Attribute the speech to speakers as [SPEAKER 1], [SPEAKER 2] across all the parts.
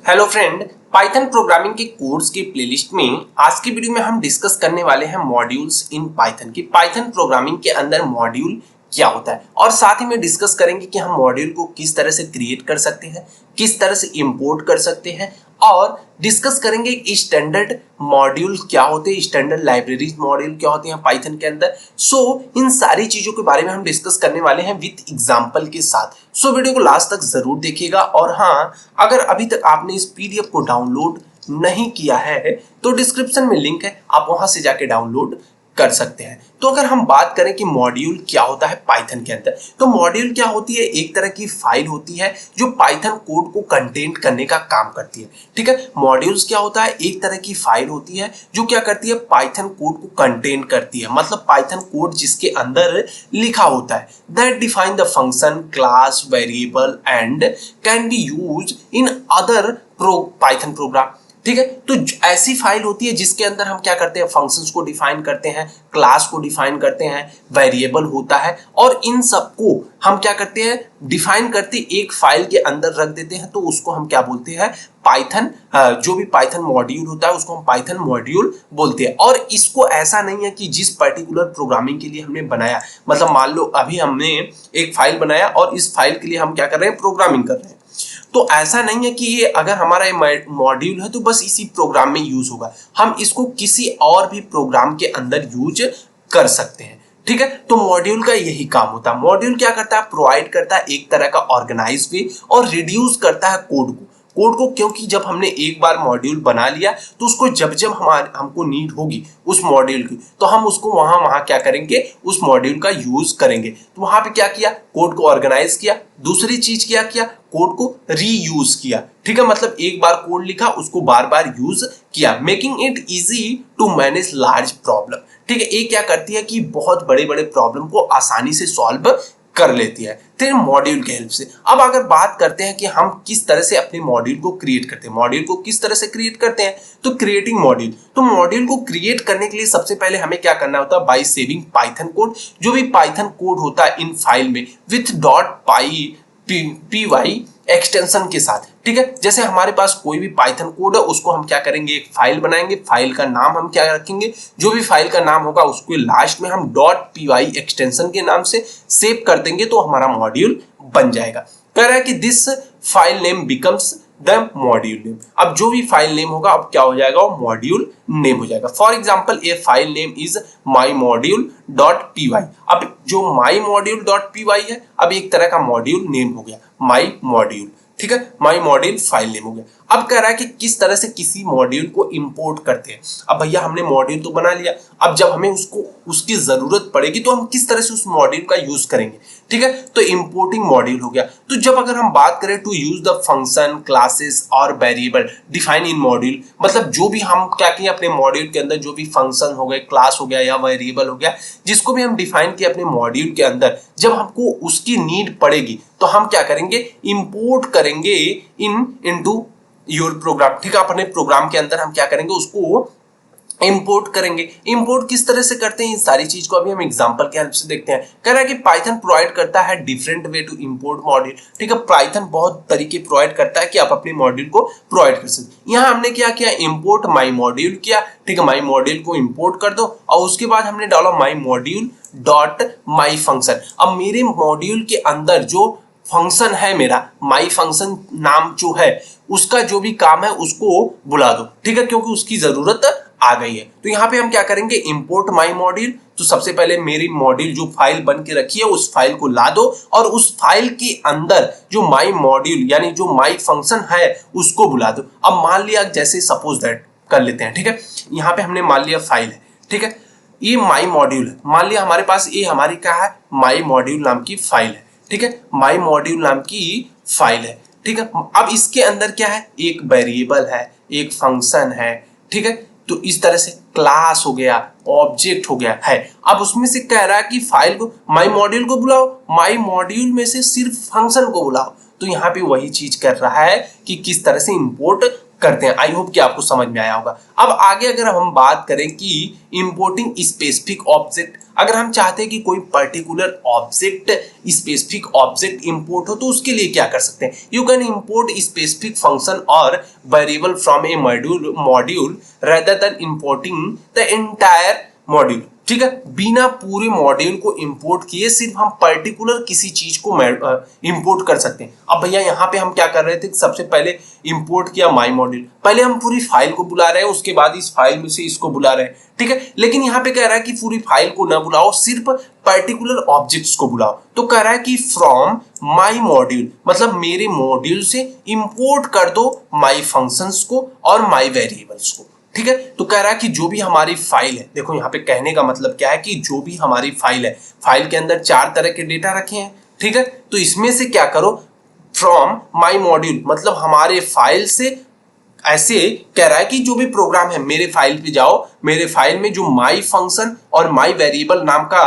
[SPEAKER 1] Hello friend, Python programming के course के playlist में आज की वीडियो में हम डिस्कस करने वाले हैं मॉड्यूल्स इन पाइथन की। पाइथन प्रोग्रामिंग के अंदर मॉड्यूल क्या होता है और साथ ही में डिस्कस करेंगे कि हम मॉड्यूल को किस तरह से क्रिएट कर सकते हैं, किस तरह से इंपोर्ट कर सकते हैं और डिस्कस करेंगे स्टैंडर्ड मॉड्यूल क्या होते हैं, स्टैंडर्ड लाइब्रेरीज मॉड्यूल क्या होते हैं पाइथन के अंदर। इन सारी चीजों के बारे में हम डिस्कस करने वाले हैं विद एग्जांपल के साथ। वीडियो को लास्ट तक जरूर देखिएगा और हाँ, अगर अभी तक आपने इस पीडीएफ को डाउनलोड नहीं किया है तो डिस्क्रिप्शन में लिंक है, आप वहां से जाके डाउनलोड कर सकते हैं। तो अगर हम बात करें कि मॉड्यूल क्या होता है पाइथन के अंदर, तो मॉड्यूल क्या होती है, एक तरह की फाइल होती है जो पाइथन कोड को कंटेंट करने का काम करती है। ठीक है, मॉड्यूल्स क्या होता है, एक तरह की फाइल होती है जो क्या करती है, पाइथन कोड को कंटेंट करती है। मतलब पाइथन कोड जिसके अंदर लिखा होता है, that define the function, class, variable and can be use in other Python programme. ठीक है, तो ऐसी फाइल होती है जिसके अंदर हम क्या करते हैं, फंक्शंस को डिफाइन करते हैं, क्लास को डिफाइन करते हैं, वेरिएबल होता है और इन सबको हम क्या करते हैं, डिफाइन करते एक फाइल के अंदर रख देते हैं। तो उसको हम क्या बोलते हैं, पाइथन, जो भी पाइथन मॉड्यूल होता है उसको हम पाइथन मॉड्यूल बोलते हैं। और इसको ऐसा नहीं है कि जिस पर्टिकुलर प्रोग्रामिंग के लिए हमने बनाया, मतलब मान लो अभी हमने एक फाइल बनाया और इस फाइल के लिए हम क्या कर रहे हैं, प्रोग्रामिंग कर रहे हैं, तो ऐसा नहीं है कि ये अगर हमारा मॉड्यूल है तो बस इसी प्रोग्राम में यूज होगा। हम इसको किसी और भी प्रोग्राम के अंदर यूज कर सकते हैं। ठीक है, तो मॉड्यूल का यही काम होता है। मॉड्यूल क्या करता है, प्रोवाइड करता है एक तरह का ऑर्गेनाइज वे और रिड्यूस करता है कोड को क्योंकि जब हमने एक बार मॉड्यूल बना लिया तो उसको जब जब हमको नीड होगी उस मॉड्यूल की, तो हम उसको वहां क्या करेंगे, उस मॉड्यूल का यूज करेंगे। तो वहां पे क्या किया, कोड को ऑर्गेनाइज किया। दूसरी चीज क्या किया, कोड को रीयूज किया। ठीक है, मतलब एक बार कोड लिखा उसको बार बार यूज किया, making it easy to manage large problem. ठीक है, ये क्या करती है कि बहुत बड़े बड़े प्रॉब्लम को आसानी से सॉल्व कर लेती है तेरे मॉड्यूल के हेल्प से। अब अगर बात करते हैं कि हम किस तरह से अपने मॉड्यूल को क्रिएट करते हैं, मॉड्यूल को किस तरह से क्रिएट करते हैं, तो क्रिएटिंग मॉड्यूल। तो मॉड्यूल को क्रिएट करने के लिए सबसे पहले हमें क्या करना होता है, बाय सेविंग पाइथन कोड। जो भी पाइथन कोड होता है इन फाइल में विथ .py एक्सटेंशन के साथ। ठीक है, जैसे हमारे पास कोई भी पाइथन कोड है उसको हम क्या करेंगे, एक फाइल बनाएंगे, फाइल का नाम हम क्या रखेंगे, जो भी फाइल का नाम होगा उसको लास्ट में हम .py एक्सटेंशन के नाम से सेव कर देंगे तो हमारा मॉड्यूल बन जाएगा। कह रहा है कि this file name becomes the module name. अब जो भी फाइल नेम होगा अब क्या हो जाएगा, वो मॉड्यूल नेम हो जाएगा। For example A file name is mymodule.py। अब जो mymodule.py है अब एक तरह का मॉड्यूल नेम हो गया, माई मॉड्यूल। ठीक है, माई मॉड्यूल फाइल नेम हो गया। अब कह रहा है कि किस तरह से किसी मॉड्यूल को इंपोर्ट करते हैं। अब भैया हमने मॉड्यूल तो बना लिया, अब जब हमें उसकी जरूरत पड़ेगी तो हम किस तरह से उस मॉड्यूल का यूज करेंगे। ठीक है, तो इंपोर्टिंग मॉड्यूल हो गया। तो जब अगर हम बात करें to use the function, classes और वेरिएबल डिफाइन इन मॉड्यूल, मतलब जो भी हम क्या किए अपने मॉड्यूल के अंदर, जो भी फंक्शन हो गए, क्लास हो गया या वेरिएबल हो गया, जिसको भी हम डिफाइन किए अपने मॉड्यूल के अंदर, जब हमको उसकी नीड पड़ेगी तो हम क्या करेंगे, इंपोर्ट करेंगे इनटू योर प्रोग्राम। ठीक है, अपने प्रोग्राम के अंदर हम क्या करेंगे, उसको इंपोर्ट करेंगे। इंपोर्ट किस तरह से करते हैं, इन सारी चीज को अभी हम एग्जांपल के हेल्प से देखते हैं। कह रहा है कि पाइथन प्रोवाइड करता है different way to import module. ठीक है, पाइथन बहुत तरीके प्रोवाइड करता है कि आप अपने मॉड्यूल को प्रोवाइड कर सकते। यहाँ हमने क्या किया, इंपोर्ट माई मॉड्यूल किया। ठीक है, माई मॉड्यूल को इंपोर्ट कर दो और उसके बाद हमने डाला माई मॉड्यूल डॉट माई फंक्शन। अब मेरे मॉड्यूल के अंदर जो फंक्शन है, मेरा माई फंक्शन नाम जो है, उसका जो भी काम है उसको बुला दो। ठीक है, क्योंकि उसकी जरूरत आ गई है। तो यहाँ पे हम क्या करेंगे, इंपोर्ट माई मॉड्यूल। तो सबसे पहले मेरी मॉड्यूल जो फाइल बन के रखी है उस फाइल को ला दो और उस फाइल के अंदर जो माई मॉड्यूल यानी जो माई फंक्शन है उसको बुला दो। अब मान लिया, जैसे सपोज दैट कर लेते हैं। ठीक है, यहाँ पे हमने मान लिया फाइल है। ठीक है, ये माई मॉड्यूल है, मान लिया हमारे पास ये हमारी क्या है, माई मॉड्यूल नाम की फाइल है। ठीक है, माई मॉड्यूल नाम की फाइल है। ठीक है, अब इसके अंदर क्या है, एक वेरिएबल है, एक फंक्शन है। ठीक है, तो इस तरह से क्लास हो गया, ऑब्जेक्ट हो गया है। अब उसमें से कह रहा है कि फाइल को, माई मॉड्यूल को बुलाओ, माई मॉड्यूल में से सिर्फ फंक्शन को बुलाओ। तो यहाँ पे वही चीज कर रहा है कि किस तरह से इंपोर्ट करते हैं। आई होप कि आपको समझ में आया होगा। अब आगे अगर हम बात करें कि इंपोर्टिंग स्पेसिफिक ऑब्जेक्ट, अगर हम चाहते हैं कि कोई particular object specific object import हो तो उसके लिए क्या कर सकते हैं, you can import specific function or variable from a module rather than importing the entire module. ठीक है, बिना पूरे मॉड्यूल को इंपोर्ट किए सिर्फ हम पर्टिकुलर किसी चीज को इंपोर्ट कर सकते हैं। अब भैया यहाँ पे हम क्या कर रहे थे, सबसे पहले इंपोर्ट किया माई मॉड्यूल, पहले हम पूरी फाइल को बुला रहे हैं, उसके बाद इस फाइल में से इसको बुला रहे हैं। ठीक है, लेकिन यहाँ पे कह रहा है कि पूरी फाइल को ना बुलाओ, सिर्फ पर्टिकुलर ऑब्जेक्ट्स को बुलाओ। तो कह रहा है कि फ्रॉम माई मॉड्यूल, मतलब मेरे मॉड्यूल से इंपोर्ट कर दो माई फंक्शंस को और माई वेरिएबल्स को। ठीक है, तो कह रहा है कि जो भी हमारी फाइल है, देखो यहाँ पे कहने का मतलब क्या है कि जो भी हमारी फाइल है, फाइल के अंदर 4 तरह के डेटा रखे हैं। ठीक है, तो इसमें से क्या करो, फ्रॉम माई मॉड्यूल, मतलब हमारे फाइल से, ऐसे कह रहा है कि जो भी प्रोग्राम है मेरे फाइल पे जाओ, मेरे फाइल में जो माई फंक्शन और माई वेरिएबल नाम का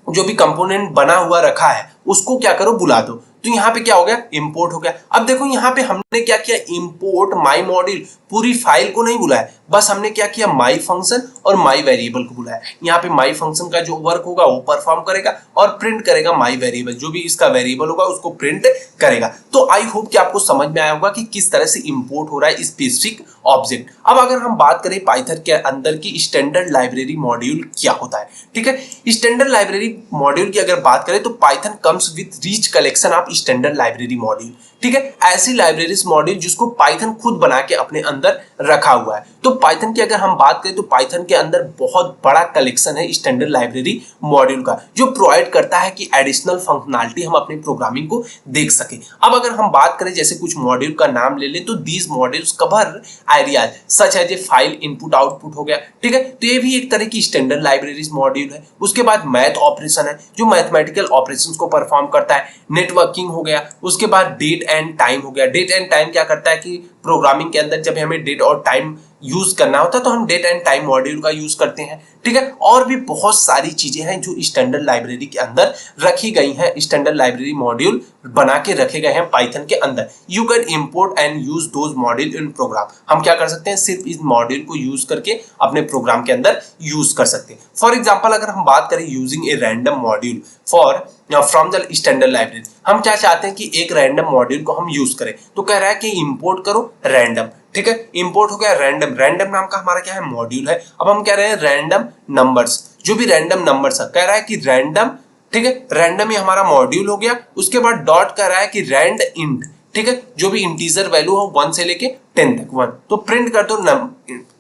[SPEAKER 1] जो भी कंपोनेंट बना हुआ रखा है उसको क्या करो, बुला दो। तो यहाँ पे क्या हो गया, इंपोर्ट हो गया। अब देखो यहाँ पे हमने क्या किया, इंपोर्ट माई मॉड्यूल, पूरी फाइल को नहीं बुलाया, बस हमने क्या किया, माई फंक्शन और माई वेरिएबल को बुलाया। यहाँ पे माई फंक्शन का जो वर्क होगा वो परफॉर्म करेगा और प्रिंट करेगा माई वेरिएबल, जो भी इसका वेरिएबल होगा उसको प्रिंट करेगा। तो आई होप कि आपको समझ में आया होगा कि किस तरह से इंपोर्ट हो रहा है स्पेसिफिक ऑब्जेक्ट। अब अगर हम बात करें पाइथन के अंदर की स्टैंडर्ड लाइब्रेरी मॉड्यूल क्या होता है। ठीक है, स्टैंडर्ड लाइब्रेरी मॉड्यूल की अगर बात करें तो Python comes with rich collection of standard library module. ठीक है, ऐसी लाइब्रेरीज मॉड्यूल जिसको पाइथन खुद बना के अपने अंदर रखा हुआ है। तो पाइथन की अगर हम बात करें तो पाइथन के अंदर बहुत बड़ा कलेक्शन है स्टैंडर्ड लाइब्रेरी मॉड्यूल का, जो प्रोवाइड करता है कि एडिशनल फंक्शनैलिटी हम अपने प्रोग्रामिंग को देख सके। अब अगर हम बात करें जैसे कुछ मॉड्यूल का नाम ले ले तो these modules cover areas such as a file input output हो गया। ठीक है, तो ये भी एक तरह की स्टैंडर्ड लाइब्रेरीज मॉड्यूल है। उसके बाद मैथ ऑपरेशन है जो मैथमेटिकल ऑपरेशंस को परफॉर्म करता है। नेटवर्किंग हो गया, उसके बाद डेट एंड टाइम हो गया। डेट एंड टाइम क्या करता है कि प्रोग्रामिंग के अंदर जब हमें डेट और टाइम यूज करना होता है तो हम डेट एंड टाइम मॉड्यूल का यूज करते हैं। ठीक है, और भी बहुत सारी चीजें हैं जो स्टैंडर्ड लाइब्रेरी के अंदर रखी गई हैं, स्टैंडर्ड लाइब्रेरी मॉड्यूल बना के रखे गए हैं पाइथन के अंदर। You can import and use those module in program. हम क्या कर सकते हैं, सिर्फ इस मॉड्यूल को यूज करके अपने प्रोग्राम के अंदर यूज कर सकते हैं। फॉर एग्जाम्पल अगर हम बात करें using a random module for from the standard library, हम क्या चाहते हैं कि एक रैंडम मॉड्यूल को हम यूज करें, तो कह रहा है कि इंपोर्ट करो रैंडम। ठीक है, इंपोर्ट हो गया रैंडम, रैंडम नाम का हमारा क्या है, मॉड्यूल है। अब हम कह रहे हैं रैंडम नंबर्स, जो भी रैंडम नंबर्स है, कह रहा है कि रैंडम। ठीक है, रैंडम ही हमारा मॉड्यूल हो गया। उसके बाद डॉट कह रहा है कि रैंड इंट। ठीक है, जो भी इंटीजर वैल्यू हो 1 से लेके 10 तक 1, तो प्रिंट कर दो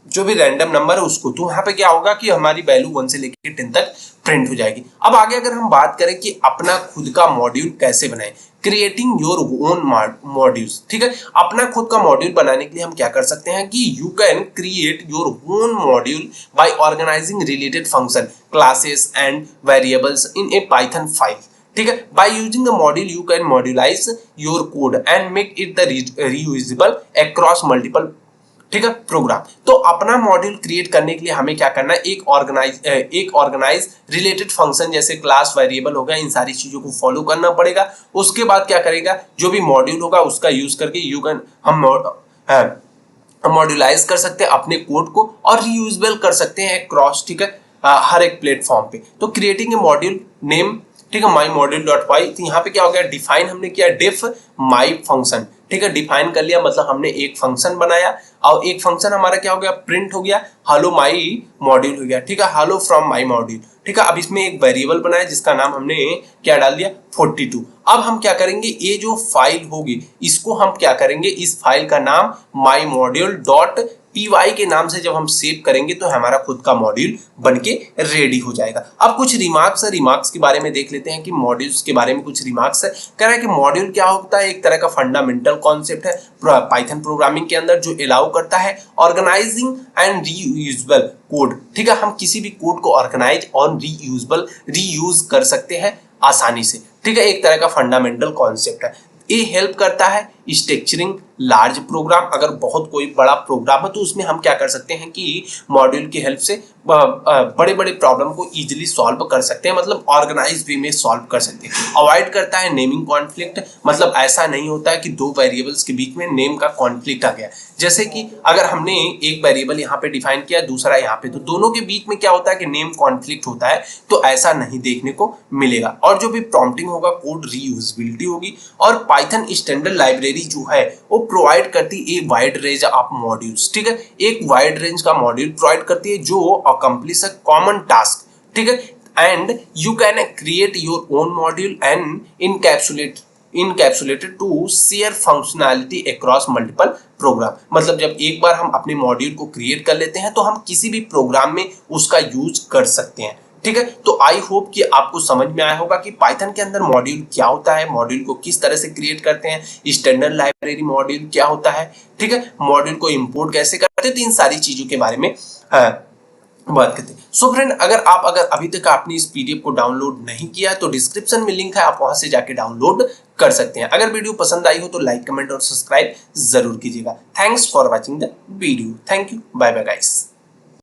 [SPEAKER 1] जो भी रैंडम नंबर है उसको। तो यहाँ पे क्या होगा कि हमारी वैल्यू 1 से लेके 10 तक प्रिंट हो जाएगी। अब आगे अगर हम बात करें कि अपना खुद का मॉड्यूल कैसे बनाएं, क्रिएटिंग योर ओन मॉड्यूल्स। ठीक है, अपना खुद का मॉड्यूल बनाने के लिए हम क्या कर सकते हैं कि you can create your own module by organising related function, classes and variables in a Python file. ठीक है, by using the module you can modularise your code and make it the reusable across multiple, ठीक है, programme. तो अपना module create करने के लिए हमें क्या करना है, एक ऑर्गेनाइज रिलेटेड फंक्शन जैसे क्लास वेरिएबल होगा, इन सारी चीजों को फॉलो करना पड़ेगा। उसके बाद क्या करेगा, जो भी मॉड्यूल होगा उसका यूज करके यू कैन हम मॉड्यूलाइज कर सकते हैं अपने कोड को और रीयूजेबल कर सकते हैं क्रॉस, ठीक है, हर एक प्लेटफॉर्म पे। तो क्रिएटिंग ए मॉड्यूल नेम, ठीक है, माई मॉड्यूल डॉट वाई। तो यहाँ पे क्या हो गया, डिफाइन हमने किया डिफ माई फंक्शन। ठीक है, डिफाइन कर लिया, मतलब हमने एक फंक्शन बनाया और एक फंक्शन हमारा क्या हो गया, प्रिंट हो गया, हेलो माई मॉड्यूल हो गया। ठीक है, हेलो फ्रॉम माई मॉड्यूल। ठीक है, अब इसमें एक वेरिएबल बनाया जिसका नाम हमने क्या डाल दिया, 42। अब हम क्या करेंगे, ये जो फाइल होगी इसको हम क्या करेंगे, इस फाइल का नाम माई मॉड्यूल डॉट py के नाम से जब हम सेव करेंगे तो हमारा खुद का मॉड्यूल बनके रेडी हो जाएगा। अब कुछ रिमार्क्स है, रिमार्क्स के बारे में देख लेते हैं कि मॉड्यूल्स के बारे में कुछ रिमार्क्स है। कह रहा है कि मॉड्यूल क्या होता है, एक तरह का फंडामेंटल कॉन्सेप्ट है पाइथन प्रोग्रामिंग के अंदर जो अलाउ करता है ऑर्गेनाइजिंग एंड रीयूजेबल कोड। ठीक है, हम किसी भी कोड को ऑर्गेनाइज और रीयूज कर सकते हैं आसानी से। ठीक है, एक तरह का फंडामेंटल कॉन्सेप्ट है। ये हेल्प करता है स्ट्रक्चरिंग लार्ज प्रोग्राम, अगर बहुत कोई बड़ा प्रोग्राम है तो उसमें हम क्या कर सकते हैं कि मॉड्यूल की हेल्प से बड़े बड़े प्रॉब्लम को इजीली सॉल्व कर सकते हैं, मतलब ऑर्गेनाइज वे में सॉल्व कर सकते हैं। अवॉइड करता है नेमिंग कॉन्फ्लिक्ट, मतलब ऐसा नहीं होता है कि दो वेरिएबल्स के बीच में नेम का कॉन्फ्लिक्ट आ गया, जैसे कि अगर हमने एक वेरिएबल यहाँ पे डिफाइन किया दूसरा यहाँ पे, तो दोनों के बीच में क्या होता है कि नेम कॉन्फ्लिक्ट होता है, तो ऐसा नहीं देखने को मिलेगा। और जो भी प्रॉम्प्टिंग होगा कोड रीयूजेबिलिटी होगी। और पाइथन स्टैंडर्ड लाइब्रेरी जो है वो प्रोवाइड करती है वाइड रेंज ऑफ मॉड्यूल्स, ठीक है, एक वाइड रेंज का मॉड्यूल प्रोवाइड करती है जो अकम्प्लिश अ कॉमन टास्क, ठीक है, and you can create your own module and encapsulated to share functionality across multiple program. मतलब जब एक बार हम अपने मॉड्यूल को क्रिएट कर लेते हैं तो हम किसी भी प्रोग्राम में उसका यूज कर सकते हैं, ठीक है। तो आई होप कि आपको समझ में आया होगा कि पाइथन के अंदर मॉड्यूल क्या होता है, मॉड्यूल को किस तरह से क्रिएट करते हैं, स्टैंडर्ड लाइब्रेरी मॉड्यूल क्या होता है, ठीक है, मॉड्यूल को इंपोर्ट कैसे करते हैं, तो इन सारी चीजों के बारे में बात करते हैं। सो फ्रेंड, अगर अभी तक आपने इस पीडीएफ को डाउनलोड नहीं किया तो डिस्क्रिप्शन में लिंक है, आप वहां से जाके डाउनलोड कर सकते हैं। अगर वीडियो पसंद आई हो तो लाइक, कमेंट और सब्सक्राइब जरूर कीजिएगा। Thanks for watching the video. Thank you, bye bye guys.